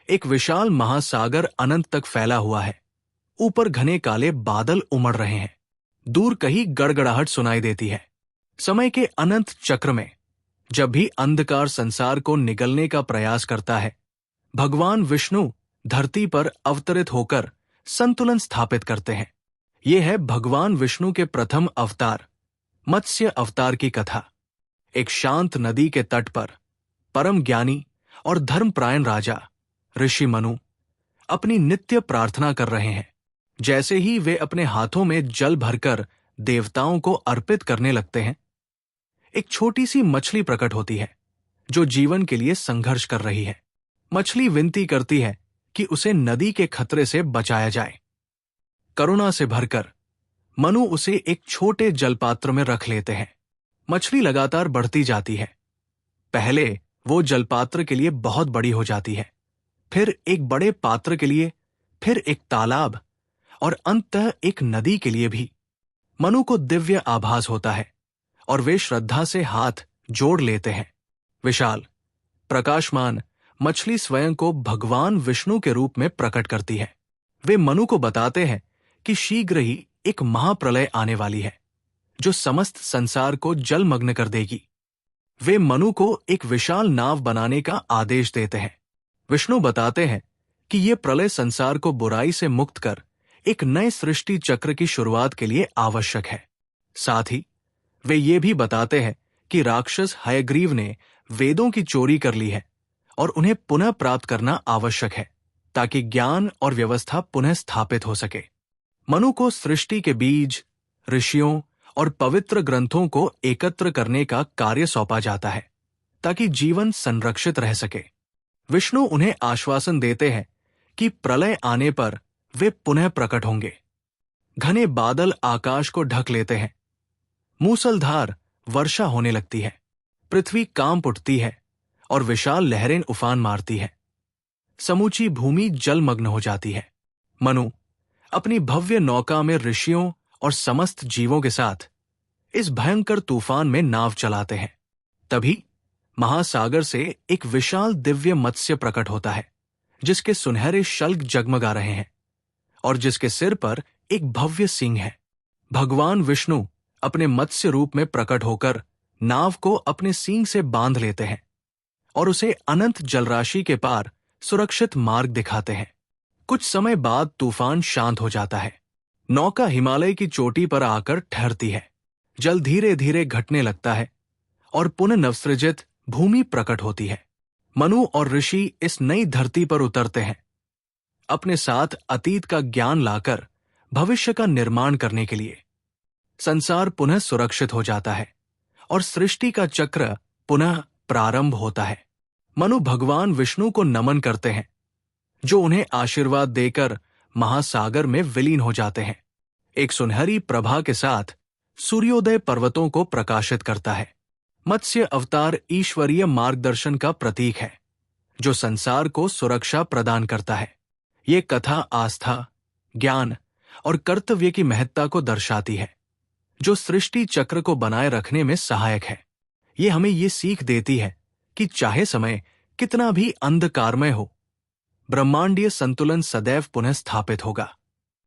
एक विशाल महासागर अनंत तक फैला हुआ है। ऊपर घने काले बादल उमड़ रहे हैं। दूर कहीं गड़गड़ाहट सुनाई देती है। समय के अनंत चक्र में जब भी अंधकार संसार को निगलने का प्रयास करता है, भगवान विष्णु धरती पर अवतरित होकर संतुलन स्थापित करते हैं। यह है भगवान विष्णु के प्रथम अवतार मत्स्य अवतार की कथा। एक शांत नदी के तट पर परम ज्ञानी और धर्मपरायण राजा ऋषि मनु अपनी नित्य प्रार्थना कर रहे हैं। जैसे ही वे अपने हाथों में जल भरकर देवताओं को अर्पित करने लगते हैं, एक छोटी सी मछली प्रकट होती है जो जीवन के लिए संघर्ष कर रही है। मछली विनती करती है कि उसे नदी के खतरे से बचाया जाए। करुणा से भरकर मनु उसे एक छोटे जलपात्र में रख लेते हैं। मछली लगातार बढ़ती जाती है। पहले वो जलपात्र के लिए बहुत बड़ी हो जाती है, फिर एक बड़े पात्र के लिए, फिर एक तालाब और अंततः एक नदी के लिए भी। मनु को दिव्य आभास होता है और वे श्रद्धा से हाथ जोड़ लेते हैं। विशाल प्रकाशमान मछली स्वयं को भगवान विष्णु के रूप में प्रकट करती है। वे मनु को बताते हैं कि शीघ्र ही एक महाप्रलय आने वाली है जो समस्त संसार को जलमग्न कर देगी। वे मनु को एक विशाल नाव बनाने का आदेश देते हैं। विष्णु बताते हैं कि ये प्रलय संसार को बुराई से मुक्त कर एक नए सृष्टि चक्र की शुरुआत के लिए आवश्यक है। साथ ही वे ये भी बताते हैं कि राक्षस हयग्रीव ने वेदों की चोरी कर ली है और उन्हें पुनः प्राप्त करना आवश्यक है ताकि ज्ञान और व्यवस्था पुनः स्थापित हो सके। मनु को सृष्टि के बीज, ऋषियों और पवित्र ग्रंथों को एकत्र करने का कार्य सौंपा जाता है ताकि जीवन संरक्षित रह सके। विष्णु उन्हें आश्वासन देते हैं कि प्रलय आने पर वे पुनः प्रकट होंगे। घने बादल आकाश को ढक लेते हैं। मूसलधार वर्षा होने लगती है। पृथ्वी कांप उठती है और विशाल लहरें उफान मारती है। समूची भूमि जलमग्न हो जाती है। मनु अपनी भव्य नौका में ऋषियों और समस्त जीवों के साथ इस भयंकर तूफान में नाव चलाते हैं। तभी महासागर से एक विशाल दिव्य मत्स्य प्रकट होता है जिसके सुनहरे शल्क जगमगा रहे हैं और जिसके सिर पर एक भव्य सींग है। भगवान विष्णु अपने मत्स्य रूप में प्रकट होकर नाव को अपने सींग से बांध लेते हैं और उसे अनंत जलराशि के पार सुरक्षित मार्ग दिखाते हैं। कुछ समय बाद तूफान शांत हो जाता है। नौका हिमालय की चोटी पर आकर ठहरती है। जल धीरे धीरे घटने लगता है और पुनः नवसृजित भूमि प्रकट होती है। मनु और ऋषि इस नई धरती पर उतरते हैं, अपने साथ अतीत का ज्ञान लाकर भविष्य का निर्माण करने के लिए। संसार पुनः सुरक्षित हो जाता है और सृष्टि का चक्र पुनः प्रारंभ होता है। मनु भगवान विष्णु को नमन करते हैं जो उन्हें आशीर्वाद देकर महासागर में विलीन हो जाते हैं। एक सुनहरी प्रभा के साथ सूर्योदय पर्वतों को प्रकाशित करता है। मत्स्य अवतार ईश्वरीय मार्गदर्शन का प्रतीक है जो संसार को सुरक्षा प्रदान करता है। ये कथा आस्था, ज्ञान और कर्तव्य की महत्ता को दर्शाती है जो सृष्टि चक्र को बनाए रखने में सहायक है। ये हमें ये सीख देती है कि चाहे समय कितना भी अंधकारमय हो, ब्रह्मांडीय संतुलन सदैव पुनः स्थापित होगा।